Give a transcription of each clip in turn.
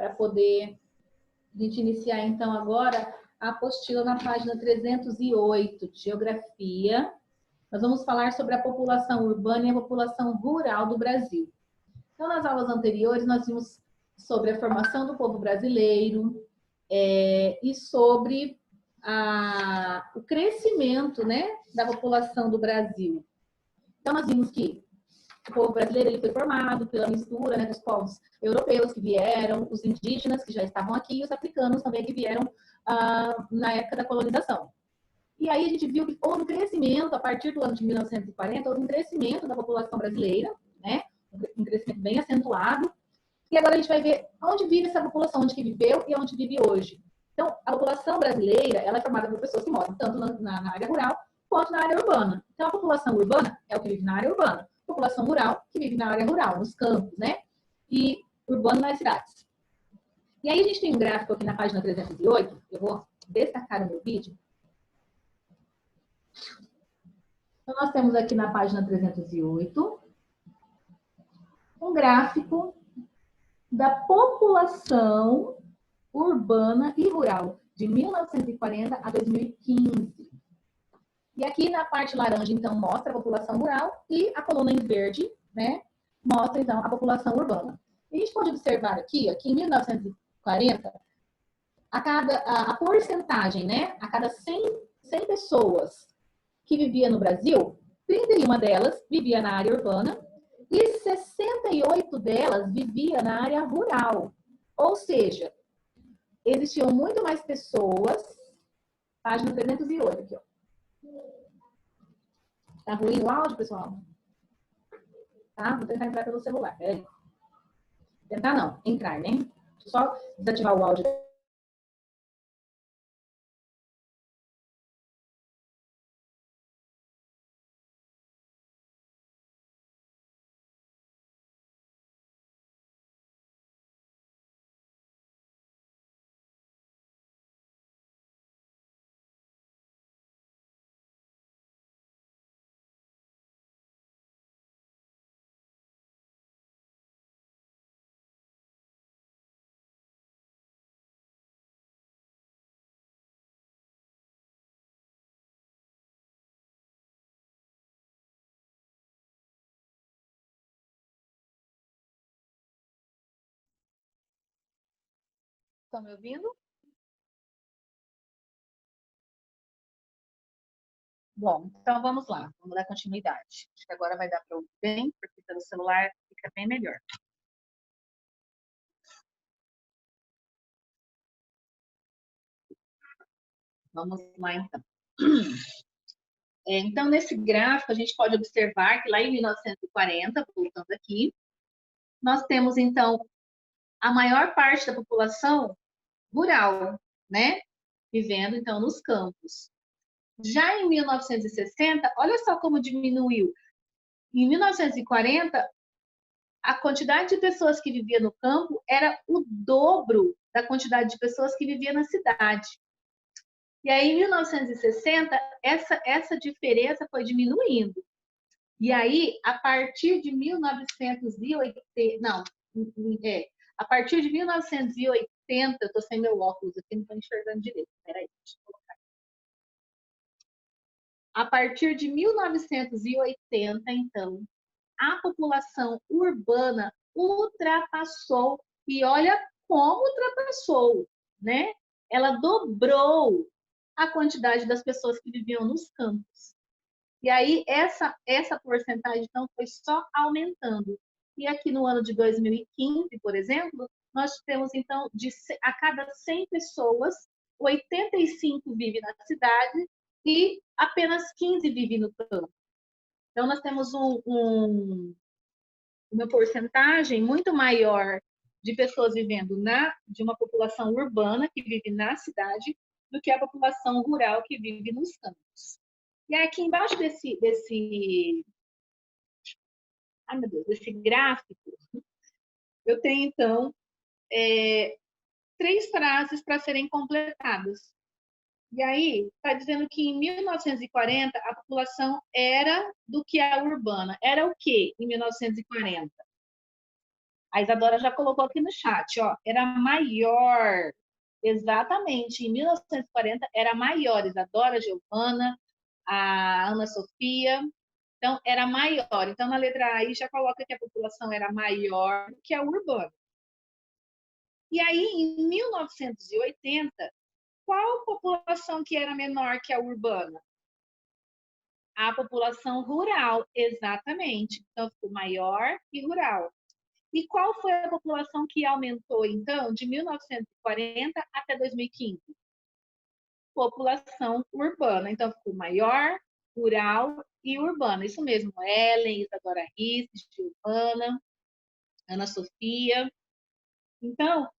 para poder a gente iniciar, então, agora a apostila na página 308, de Geografia. Nós vamos falar sobre a população urbana e a população rural do Brasil. Então, nas aulas anteriores, nós vimos sobre a formação do povo brasileiro e sobre o crescimento, né, da população do Brasil. Então, nós vimos que o povo brasileiro ele foi formado pela mistura, né, dos povos europeus que vieram, os indígenas que já estavam aqui e os africanos também que vieram na época da colonização. E aí a gente viu que houve um crescimento, a partir do ano de 1940, houve um crescimento da população brasileira, né, um crescimento bem acentuado. E agora a gente vai ver onde vive essa população, onde que viveu e onde vive hoje. Então, a população brasileira ela é formada por pessoas que moram tanto na área rural quanto na área urbana. Então, a população urbana é o que vive na área urbana. A população rural que vive na área rural, nos campos, né? E urbano nas cidades. E aí a gente tem um gráfico aqui na página 308, eu vou destacar o meu vídeo. Então, nós temos aqui na página 308 um gráfico da população urbana e rural de 1940 a 2015. E aqui na parte laranja, então, mostra a população rural e a coluna em verde, né, mostra, então, a urbana. E a gente pode observar aqui em 1940, a porcentagem, né, a cada 100 pessoas que vivia no Brasil, 31 delas vivia na área urbana e 68 delas vivia na área rural. Ou seja, existiam muito mais pessoas. Página 308 aqui, ó. Tá ruim o áudio, pessoal? Tá? Vou tentar entrar pelo celular. Peraí. Tentar não, entrar, né? Deixa eu só desativar o áudio. Estão me ouvindo? Bom, então vamos lá, vamos dar continuidade. Acho que agora vai dar para ouvir bem, porque pelo celular fica bem melhor. Vamos lá, então. Então, nesse gráfico, a gente pode observar que lá em 1940, voltando aqui, nós temos, então, a maior parte da população rural, né? Vivendo, então, nos campos. Já em 1960, olha só como diminuiu. Em 1940, a quantidade de pessoas que vivia no campo era o dobro da quantidade de pessoas que vivia na cidade. E aí, em 1960, essa diferença foi diminuindo. E aí, a partir de 1980, não, a partir de 1980, eu estou sem meu óculos aqui, não estou enxergando direito. Peraí, deixa eu colocar. A partir de 1980, então, a população urbana ultrapassou, e olha como ultrapassou, né? Ela dobrou a quantidade das pessoas que viviam nos campos. E aí, essa porcentagem, então, foi só aumentando. E aqui no ano de 2015, por exemplo, nós temos, então, a cada 100 pessoas, 85 vivem na cidade e apenas 15 vivem no campo. Então, nós temos uma porcentagem muito maior de pessoas vivendo de uma população urbana que vive na cidade do que a população rural que vive nos campos. E aqui embaixo desse gráfico, eu tenho, então, 3 frases para serem completadas. E aí, está dizendo que em 1940 a população era do que a urbana. Era o quê em 1940? A Isadora já colocou aqui no chat, ó, era maior. Exatamente, em 1940 era maior. Isadora, Giovana, a Ana Sofia. Então, era maior. Então, na letra A aí já coloca que a população era maior que a urbana. E aí, em 1980, qual população que era menor que a urbana? A população rural, exatamente. Então, ficou maior e rural. E qual foi a população que aumentou, então, de 1940 até 2015? População urbana. Então, ficou maior, rural e urbana. Isso mesmo, Ellen, Isadora Risse, Giovana, Ana Sofia. Então,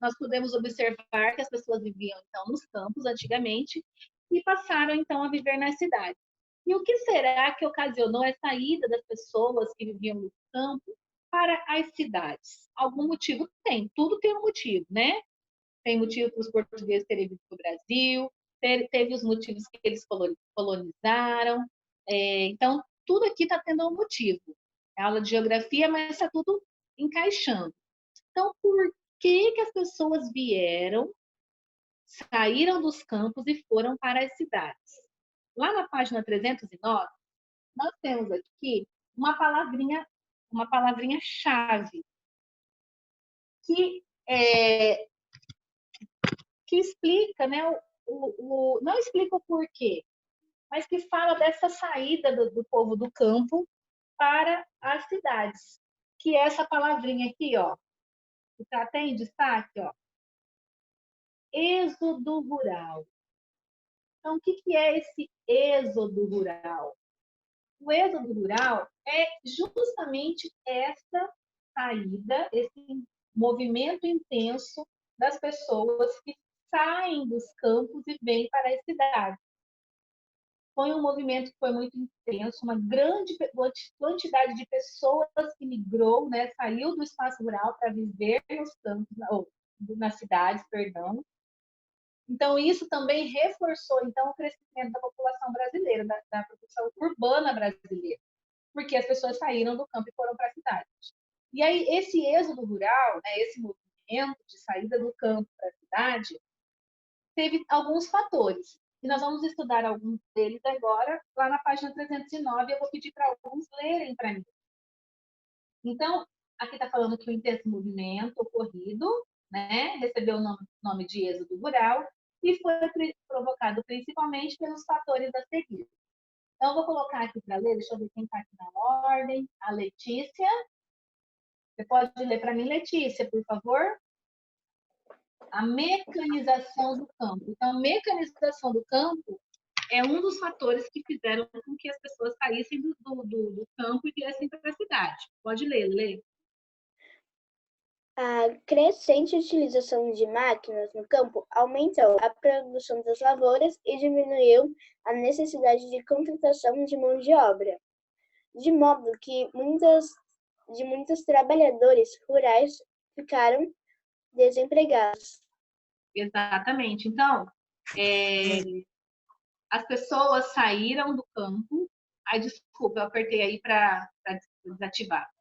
nós podemos observar que as pessoas viviam, então, nos campos antigamente e passaram, então, a viver nas cidades. E o que será que ocasionou essa ida das pessoas que viviam no campo para as cidades? Algum motivo tem, tudo tem um motivo, né? Tem motivo para os portugueses terem vindo para o Brasil, teve os motivos que eles colonizaram. Então, tudo aqui está tendo um motivo. É aula de geografia, mas está tudo encaixando. Então, por que as pessoas vieram, saíram dos campos e foram para as cidades? Lá na página 309, nós temos aqui uma palavrinha-chave, que, que explica, né, não explica o porquê, mas que fala dessa saída do povo do campo para as cidades, que é essa palavrinha aqui, ó, que está até em destaque, ó, êxodo rural. Então, o que é esse êxodo rural? O êxodo rural é justamente essa saída, esse movimento intenso das pessoas que saem dos campos e vêm para as cidades. Foi um movimento que foi muito intenso, uma grande quantidade de pessoas que migrou, né, saiu do espaço rural para viver nos campos, ou nas cidades, perdão. Então, isso também reforçou então, o crescimento da população brasileira, da população urbana brasileira, porque as pessoas saíram do campo e foram para a cidade. E aí, esse êxodo rural, né, esse movimento de saída do campo para a cidade, teve alguns fatores. E nós vamos estudar alguns deles agora, lá na página 309, eu vou pedir para alguns lerem para mim. Então, aqui está falando que o intenso movimento ocorrido, né, recebeu o nome de êxodo rural e foi provocado principalmente pelos fatores a seguir. Então, eu vou colocar aqui para ler, deixa eu ver quem está aqui na ordem. A Letícia. Você pode ler para mim, Letícia, por favor? A mecanização do campo. Então, a mecanização do campo é um dos fatores que fizeram com que as pessoas saíssem do campo e viessem para a cidade. Pode ler, Lê. A crescente utilização de máquinas no campo aumentou a produção das lavouras e diminuiu a necessidade de contratação de mão de obra, de modo que muitos trabalhadores rurais ficaram desempregados. Exatamente. Então, as pessoas saíram do campo. Ai, desculpa, eu apertei aí para desativar.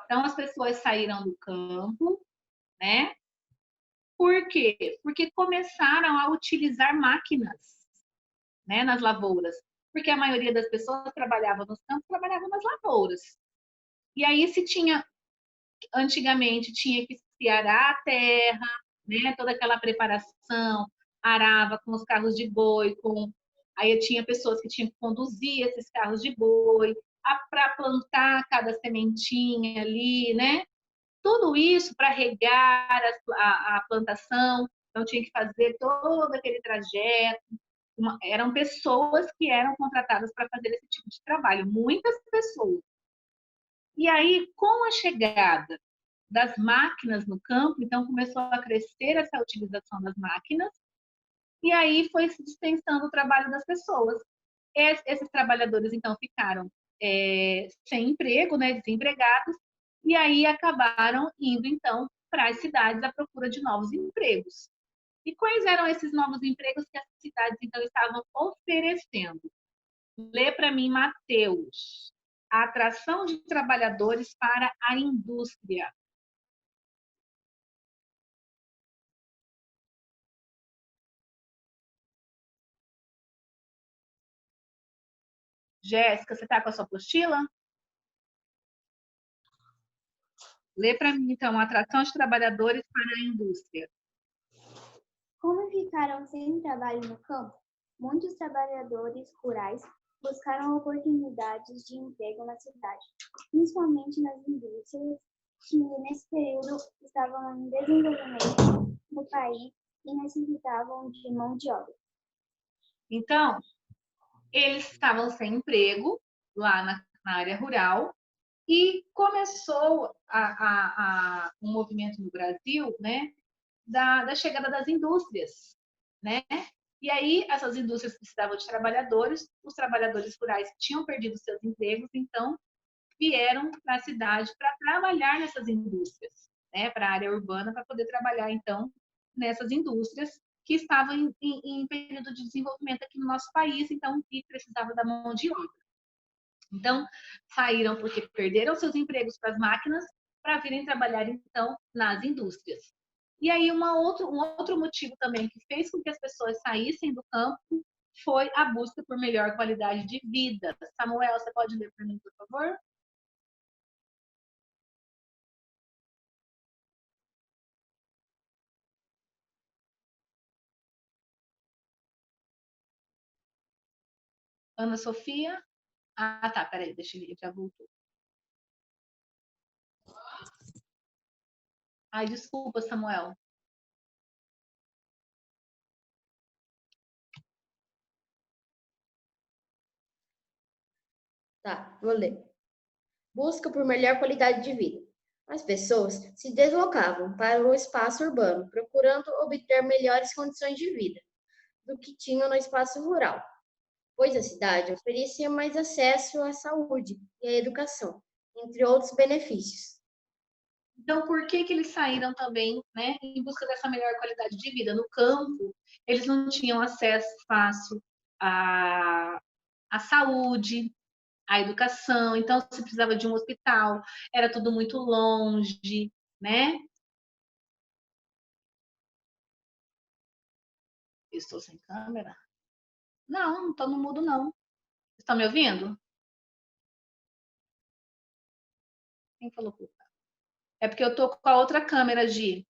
Então, as pessoas saíram do campo, né? Por quê? Porque começaram a utilizar máquinas, né, nas lavouras. Porque a maioria das pessoas trabalhava nos campos, trabalhava nas lavouras. E aí, antigamente, tinha que se arar a terra, né, toda aquela preparação, arava com os carros de boi, aí tinha pessoas que tinham que conduzir esses carros de boi, para plantar cada sementinha ali, né? Tudo isso para regar a plantação, então tinha que fazer todo aquele trajeto. Eram pessoas que eram contratadas para fazer esse tipo de trabalho, muitas pessoas. E aí, com a chegada das máquinas no campo, então começou a crescer essa utilização das máquinas, e aí foi se dispensando o trabalho das pessoas. Esses trabalhadores, então, ficaram sem emprego, né, desempregados, e aí acabaram indo, então, para as cidades à procura de novos empregos. E quais eram esses novos empregos que as cidades, então, estavam oferecendo? Lê para mim, Mateus. a atração de trabalhadores para a indústria. Jéssica, você está com a sua apostila? Lê para mim, então, a atração de trabalhadores para a indústria. Como ficaram sem trabalho no campo, muitos trabalhadores rurais buscaram oportunidades de emprego na cidade, principalmente nas indústrias que, nesse período, estavam em desenvolvimento no país e necessitavam de mão de obra. Então, eles estavam sem emprego lá na área rural e começou um movimento no Brasil, né, da chegada das indústrias, né? E aí, essas indústrias precisavam de trabalhadores, os trabalhadores rurais tinham perdido seus empregos, então vieram para a cidade para trabalhar nessas indústrias, né? Para a área urbana, para poder trabalhar, então, nessas indústrias que estavam em período de desenvolvimento aqui no nosso país, então, e precisava da mão de obra. Então, saíram porque perderam seus empregos para as máquinas para virem trabalhar, então, nas indústrias. E aí, um outro motivo também que fez com que as pessoas saíssem do campo foi a busca por melhor qualidade de vida. Samuel, você pode ler para mim, por favor? Ana Sofia? Ah, tá, peraí, deixa eu ver, já voltou. Ai, desculpa, Samuel. Tá, vou ler. Busca por melhor qualidade de vida. As pessoas se deslocavam para o espaço urbano, procurando obter melhores condições de vida do que tinham no espaço rural, pois a cidade oferecia mais acesso à saúde e à educação, entre outros benefícios. Então, por que eles saíram também, né, em busca dessa melhor qualidade de vida? No campo, eles não tinham acesso fácil à saúde, à educação, então se precisava de um hospital, era tudo muito longe, né? Estou sem câmera? Não, não estou no mudo, não. Estão me ouvindo? Quem falou que é porque eu tô com a outra câmera, Gi.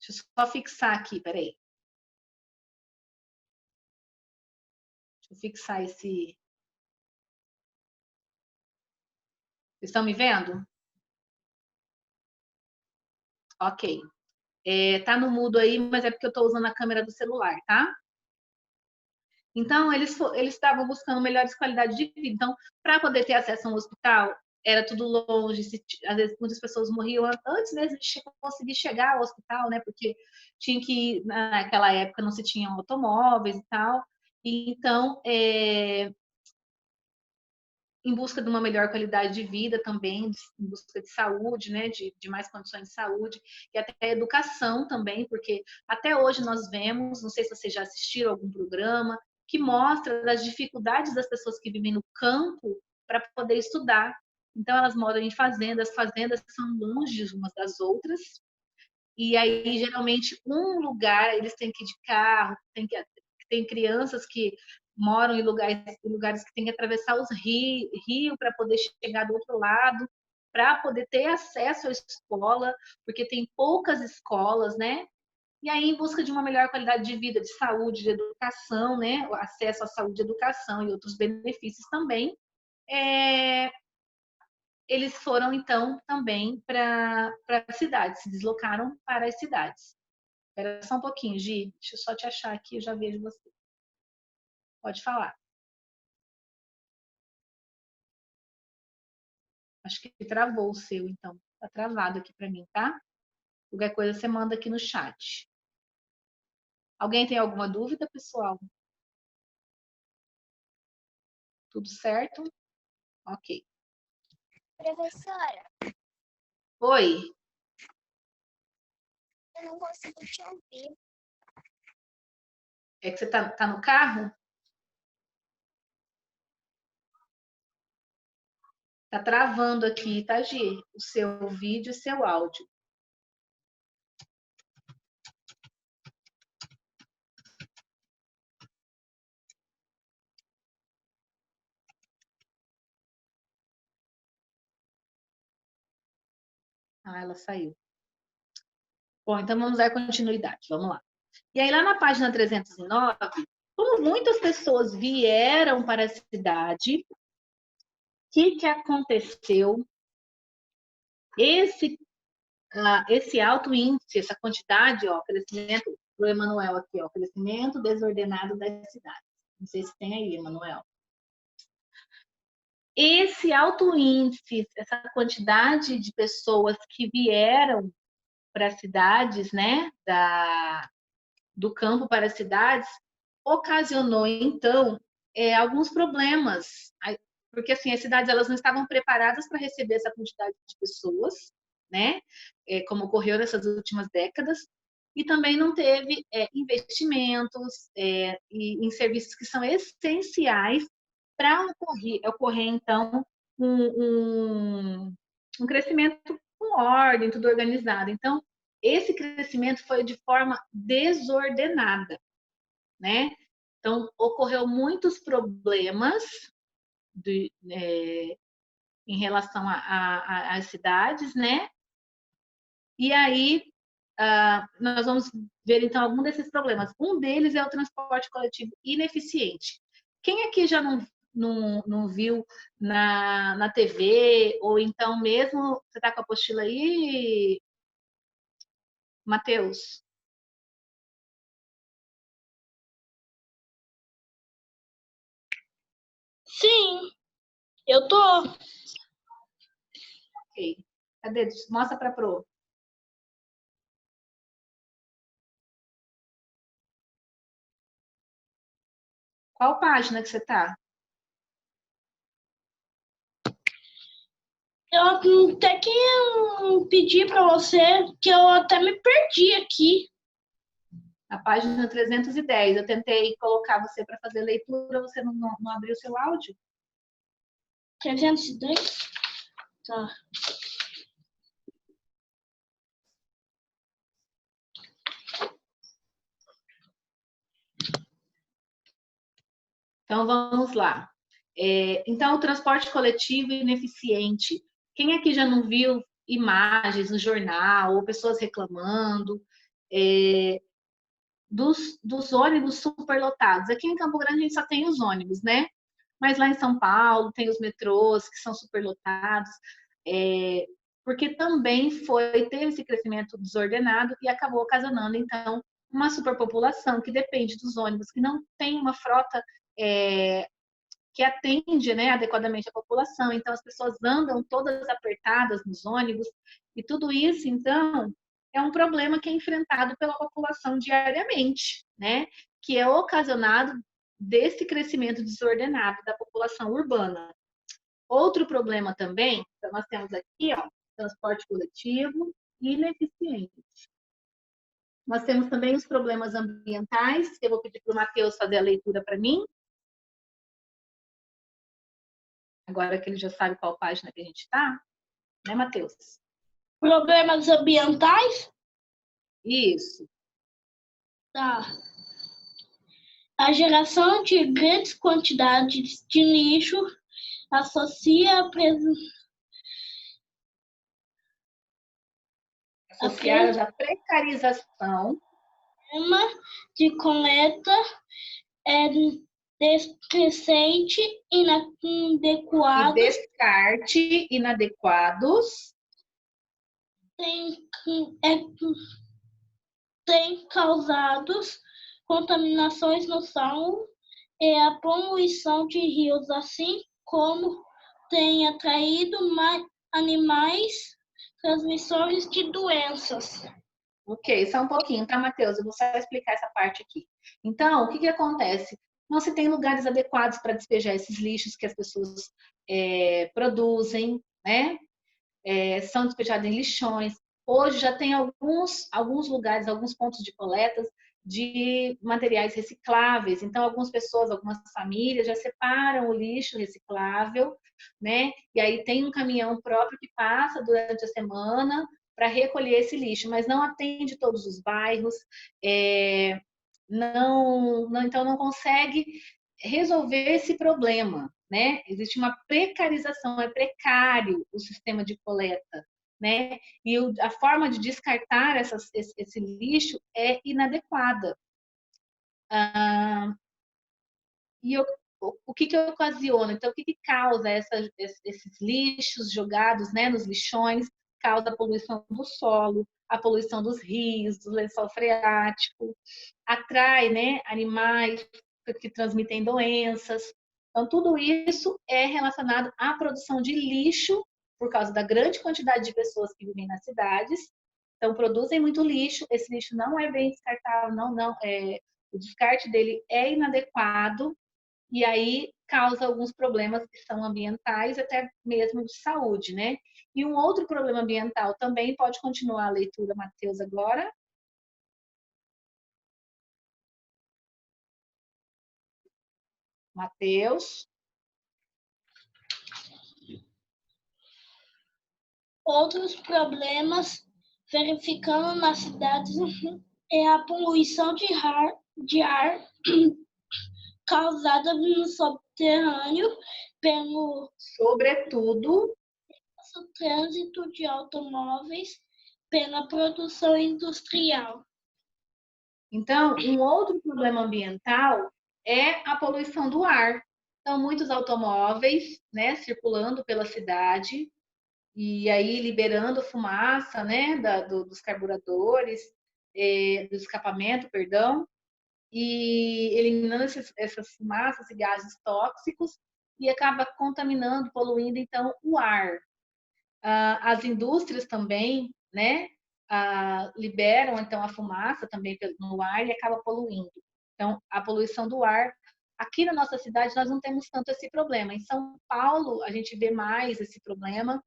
Deixa eu só fixar aqui, peraí. Deixa eu fixar esse. Vocês estão me vendo? Ok. Tá no mudo aí, mas é porque eu estou usando a câmera do celular, tá? Então, eles estavam buscando melhores qualidades de vida. Então, para poder ter acesso a um hospital, era tudo longe. Às vezes, muitas pessoas morriam antes mesmo de conseguir chegar ao hospital, né? Porque tinha que, naquela época, não se tinham automóveis e tal. E, então, em busca de uma melhor qualidade de vida também, em busca de saúde, né, de mais condições de saúde, e até educação também, porque até hoje nós vemos, não sei se vocês já assistiram algum programa, que mostra as dificuldades das pessoas que vivem no campo para poder estudar. Então, elas moram em fazendas, fazendas são longe umas das outras, e aí, geralmente, um lugar, eles têm que ir de carro, tem crianças que moram em lugares que tem que atravessar os rios para poder chegar do outro lado, para poder ter acesso à escola, porque tem poucas escolas, né? E aí, em busca de uma melhor qualidade de vida, de saúde, de educação, né? O acesso à saúde, educação e outros benefícios também, é, eles foram, então, também para as cidades, se deslocaram para as cidades. Espera só um pouquinho, Gi. Deixa eu só te achar aqui, eu já vejo você. Pode falar. Acho que travou o seu, então. Tá travado aqui para mim, tá? Qualquer coisa você manda aqui no chat. Alguém tem alguma dúvida, pessoal? Tudo certo? Ok. Professora, Oi, eu não consigo te ouvir. é que você tá no carro? Tá travando aqui, tá, Gi? O seu vídeo e seu áudio. Ah, ela saiu. Bom, então vamos dar continuidade. Vamos lá. E aí, lá na página 309, como muitas pessoas vieram para a cidade, o que aconteceu? Esse alto índice, essa quantidade, ó, crescimento, o Emanuel aqui, ó, crescimento desordenado das cidades. Não sei se tem aí, Emanuel. Esse alto índice, essa quantidade de pessoas que vieram para as cidades, né, do campo para as cidades, ocasionou, então, alguns problemas. Porque, assim, as cidades elas não estavam preparadas para receber essa quantidade de pessoas, né? Como ocorreu nessas últimas décadas. E também não teve investimentos em serviços que são essenciais para ocorrer, então, um crescimento com ordem, tudo organizado. Então, esse crescimento foi de forma desordenada, né? Então, ocorreu muitos problemas em relação às cidades, né? E aí, nós vamos ver, então, algum desses problemas. Um deles é o transporte coletivo ineficiente. Quem aqui já não viu na TV, ou então mesmo, você está com a apostila aí, Matheus? Sim, eu tô. Ok. Cadê? Mostra para a Pro. Qual página que você está? Eu até que pedi para você que eu até me perdi aqui. A página 310. Eu tentei colocar você para fazer leitura, você não abriu seu áudio? 310? Tá. Então, vamos lá. Então, o transporte coletivo ineficiente. Quem aqui já não viu imagens no jornal ou pessoas reclamando dos ônibus superlotados? Aqui em Campo Grande a gente só tem os ônibus, né? Mas lá em São Paulo tem os metrôs que são superlotados, porque também teve esse crescimento desordenado e acabou ocasionando, então, uma superpopulação que depende dos ônibus, que não tem uma frota que atende, né, adequadamente a população. Então, as pessoas andam todas apertadas nos ônibus, e tudo isso, então, é um problema que é enfrentado pela população diariamente, né, que é ocasionado desse crescimento desordenado da população urbana. Outro problema também, então nós temos aqui, ó, transporte coletivo ineficiente. Nós temos também os problemas ambientais, que eu vou pedir para o Matheus fazer a leitura para mim. Agora que ele já sabe qual página que a gente está, né, Matheus? Problemas ambientais? Isso. Tá. A geração de grandes quantidades de lixo associa a Associadas à precarização de coleta decrescente, inadequado, e descarte inadequados tem causado contaminações no solo e a poluição de rios, assim como tem atraído animais transmissores de doenças. Ok, só um pouquinho, tá, Matheus? Eu vou só explicar essa parte aqui. Então, o que acontece? Não se tem lugares adequados para despejar esses lixos que as pessoas produzem, né? São despejados em lixões. Hoje já tem alguns lugares, alguns pontos de coletas de materiais recicláveis. Então, algumas pessoas, algumas famílias já separam o lixo reciclável, né? E aí tem um caminhão próprio que passa durante a semana para recolher esse lixo, mas não atende todos os bairros, então não consegue resolver esse problema, né? Existe uma precarização, é precário o sistema de coleta, né? E a forma de descartar esse lixo é inadequada. O que ocasiona? Então, o que causa esses lixos jogados, né, nos lixões? Causa a poluição do solo, a poluição dos rios, do lençol freático, atrai, né, animais que transmitem doenças. Então, tudo isso é relacionado à produção de lixo, por causa da grande quantidade de pessoas que vivem nas cidades. Então, produzem muito lixo, esse lixo não é bem descartável, o descarte dele é inadequado, e aí causa alguns problemas que são ambientais, até mesmo de saúde, né? E um outro problema ambiental também, pode continuar a leitura, Matheus, agora. Matheus. Outros problemas verificando nas cidades é a poluição de ar causada no subterrâneo pelo Sobretudo, trânsito de automóveis, pela produção industrial. Então, um outro problema ambiental é a poluição do ar. Então, muitos automóveis, né, circulando pela cidade e aí liberando fumaça, né, dos carburadores, do escapamento, perdão, e eliminando essas fumaças e gases tóxicos e acaba contaminando, poluindo, então, o ar. As indústrias também, né, liberam, então, a fumaça também no ar e acaba poluindo. Então, a poluição do ar, aqui na nossa cidade, nós não temos tanto esse problema. Em São Paulo, a gente vê mais esse problema,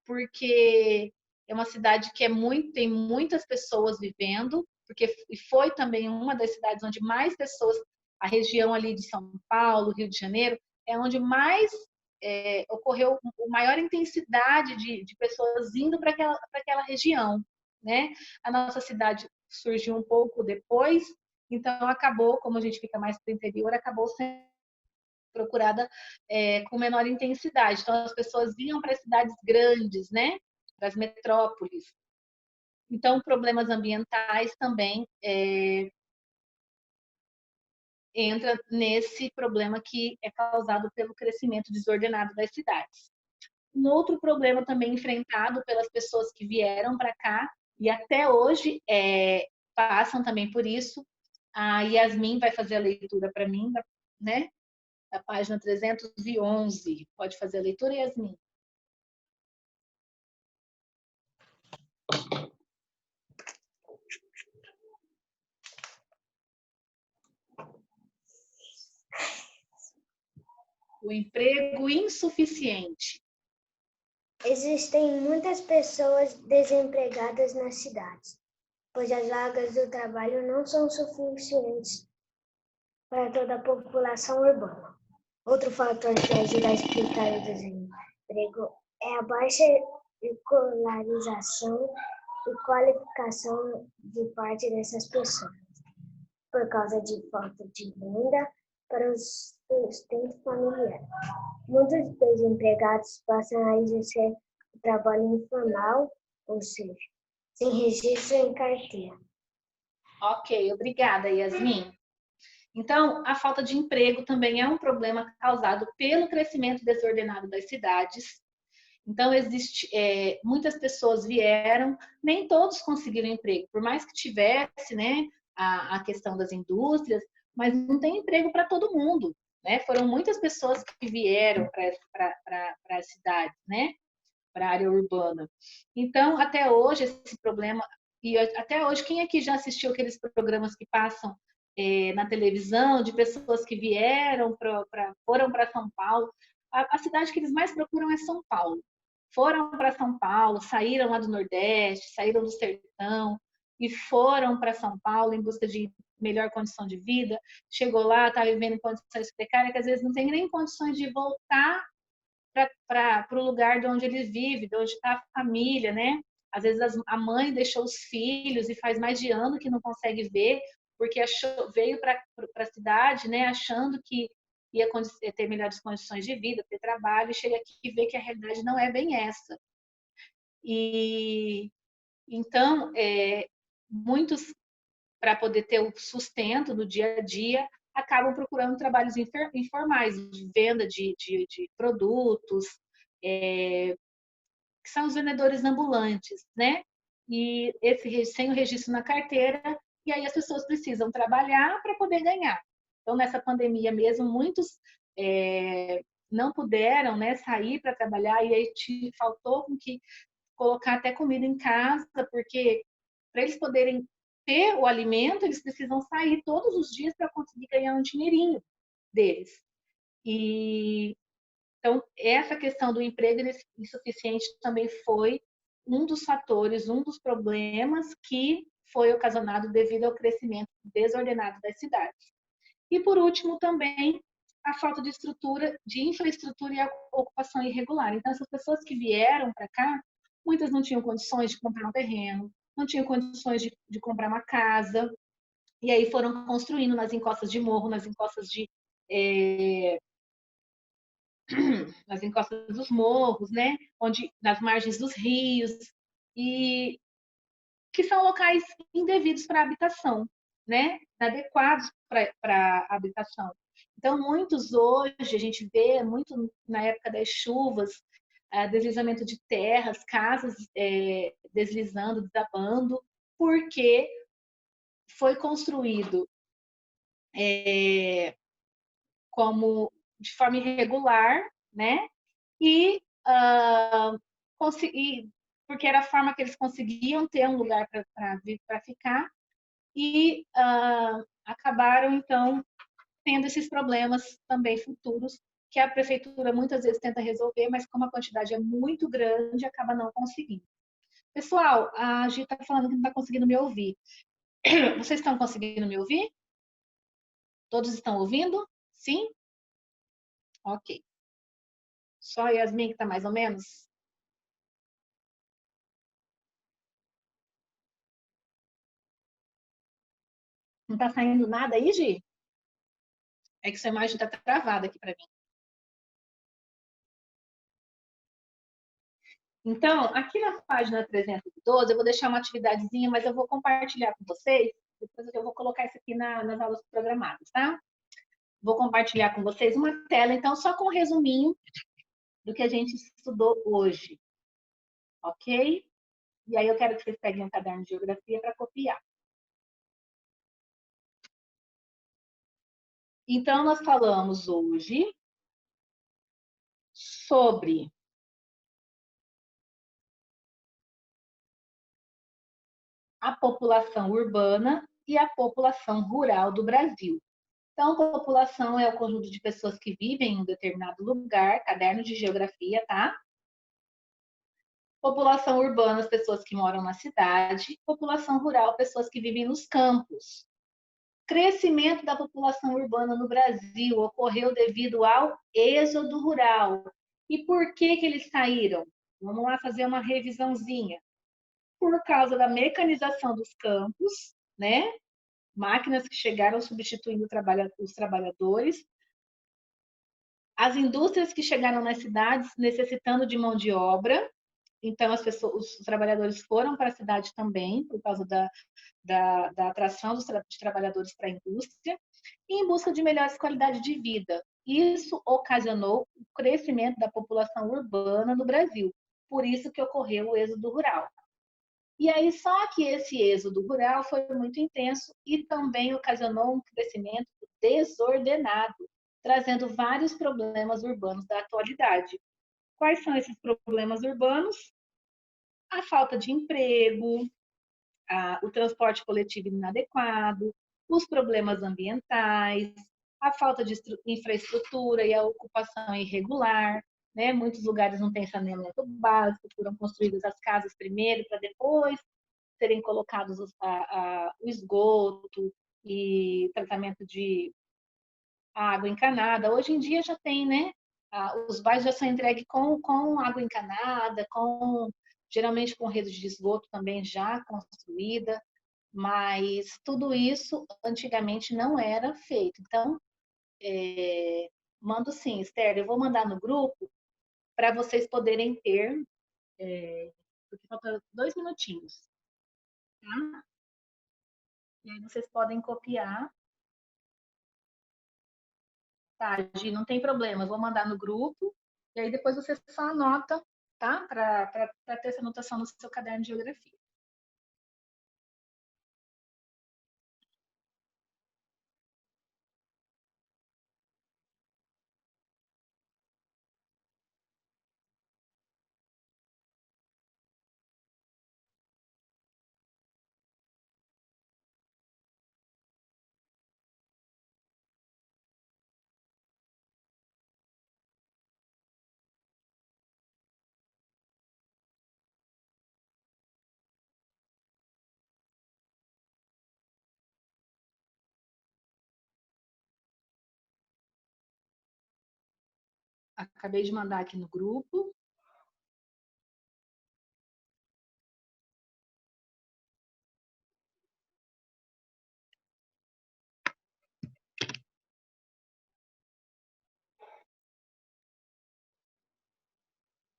porque é uma cidade que tem muitas pessoas vivendo, porque foi também uma das cidades onde mais pessoas, a região ali de São Paulo, Rio de Janeiro, é onde mais ocorreu a maior intensidade de pessoas indo para aquela região, né? A nossa cidade surgiu um pouco depois, então acabou, como a gente fica mais para o interior, acabou sendo procurada com menor intensidade. Então, as pessoas vinham para as cidades grandes, né? Para as metrópoles. Então, problemas ambientais também entra nesse problema que é causado pelo crescimento desordenado das cidades. Um outro problema também enfrentado pelas pessoas que vieram para cá e até hoje passam também por isso. A Yasmin vai fazer a leitura para mim, né? Da página 311. Pode fazer a leitura, Yasmin? O emprego insuficiente. Existem muitas pessoas desempregadas nas cidades, pois as vagas do trabalho não são suficientes para toda a população urbana. Outro fator que ajuda a explicar o desemprego é a baixa escolarização e qualificação de parte dessas pessoas, por causa de falta de renda para o sustento familiar. Muitos desempregados passam a exercer o trabalho informal, ou seja, sem registro em carteira. Ok, obrigada, Yasmin. Então, a falta de emprego também é um problema causado pelo crescimento desordenado das cidades. Então, muitas pessoas vieram, nem todos conseguiram emprego, por mais que tivesse, né, a questão das indústrias, mas não tem emprego para todo mundo, né? Foram muitas pessoas que vieram para a cidade, né, para a área urbana. Então, até hoje, esse problema, e até hoje, quem aqui já assistiu aqueles programas que passam na televisão, de pessoas que foram para São Paulo? A cidade que eles mais procuram é São Paulo. Foram para São Paulo, saíram lá do Nordeste, saíram do Sertão e foram para São Paulo em busca de melhor condição de vida, chegou lá, está vivendo em condições precárias, que às vezes não tem nem condições de voltar para o lugar de onde ele vive, de onde está a família, né? Às vezes a mãe deixou os filhos e faz mais de ano que não consegue ver, porque veio para a cidade, né, achando que ia ter melhores condições de vida, ter trabalho, e chega aqui e vê que a realidade não é bem essa. E então, muitos, para poder ter o sustento do dia a dia, acabam procurando trabalhos informais, de venda de produtos, que são os vendedores ambulantes, né? E sem o registro na carteira, e aí as pessoas precisam trabalhar para poder ganhar. Então, nessa pandemia mesmo, muitos não puderam, né, sair para trabalhar, e aí faltou com que colocar até comida em casa, porque para eles poderem ter o alimento, eles precisam sair todos os dias para conseguir ganhar um dinheirinho deles. E então essa questão do emprego insuficiente também foi um dos fatores, um dos problemas que foi ocasionado devido ao crescimento desordenado das cidades. E por último também a falta de infraestrutura e a ocupação irregular. Então essas pessoas que vieram para cá, muitas não tinham condições de comprar um terreno, não tinham condições de comprar uma casa, e aí foram construindo nas encostas de morro, nas encostas nas encostas dos morros, né? Nas margens dos rios, e que são locais indevidos para habitação, né? Inadequados para habitação. Então, muitos hoje, a gente vê muito na época das chuvas, deslizamento de terras, casas deslizando, desabando, porque foi construído como de forma irregular, né? E porque era a forma que eles conseguiam ter um lugar para ficar, e acabaram, então, tendo esses problemas também futuros, que a prefeitura muitas vezes tenta resolver, mas como a quantidade é muito grande, acaba não conseguindo. Pessoal, a Gi está falando que não está conseguindo me ouvir. Vocês estão conseguindo me ouvir? Todos estão ouvindo? Sim? Ok. Só a Yasmin que está mais ou menos? Não está saindo nada aí, Gi? É que sua imagem está travada aqui para mim. Então, aqui na página 312, eu vou deixar uma atividadezinha, mas eu vou compartilhar com vocês. Depois eu vou colocar isso aqui nas aulas programadas, tá? Vou compartilhar com vocês uma tela, então, só com um resuminho do que a gente estudou hoje. Ok? E aí eu quero que vocês peguem um caderno de geografia para copiar. Então, nós falamos hoje sobre a população urbana e a população rural do Brasil. Então, população é o conjunto de pessoas que vivem em um determinado lugar, caderno de geografia, tá? População urbana, as pessoas que moram na cidade. População rural, pessoas que vivem nos campos. Crescimento da população urbana no Brasil ocorreu devido ao êxodo rural. E por que eles saíram? Vamos lá fazer uma revisãozinha. Por causa da mecanização dos campos, né? Máquinas que chegaram substituindo os trabalhadores. As indústrias que chegaram nas cidades necessitando de mão de obra. Então, os trabalhadores foram para a cidade também, por causa da atração de trabalhadores para a indústria, e em busca de melhores qualidades de vida. Isso ocasionou o crescimento da população urbana no Brasil. Por isso que ocorreu o êxodo rural. E aí, só que esse êxodo rural foi muito intenso e também ocasionou um crescimento desordenado, trazendo vários problemas urbanos da atualidade. Quais são esses problemas urbanos? A falta de emprego, o transporte coletivo inadequado, os problemas ambientais, a falta de infraestrutura e a ocupação irregular, né? Muitos lugares não têm saneamento básico, foram construídas as casas primeiro para depois serem colocados o esgoto e tratamento de água encanada. Hoje em dia já tem, né? Os bairros já são entregues com água encanada, geralmente com rede de esgoto também já construída, mas tudo isso antigamente não era feito. Então, mando sim, Esther, eu vou mandar no grupo para vocês poderem ter, porque falta 2 minutinhos, tá? E aí vocês podem copiar. Tá, Gi, não tem problema, eu vou mandar no grupo, e aí depois você só anota, tá? Para ter essa anotação no seu caderno de geografia. Acabei de mandar aqui no grupo.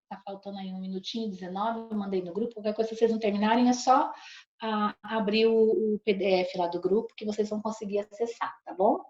Tá faltando aí 1 minutinho, 19, eu mandei no grupo. Qualquer coisa, se vocês não terminarem, é só abrir o PDF lá do grupo que vocês vão conseguir acessar, tá bom?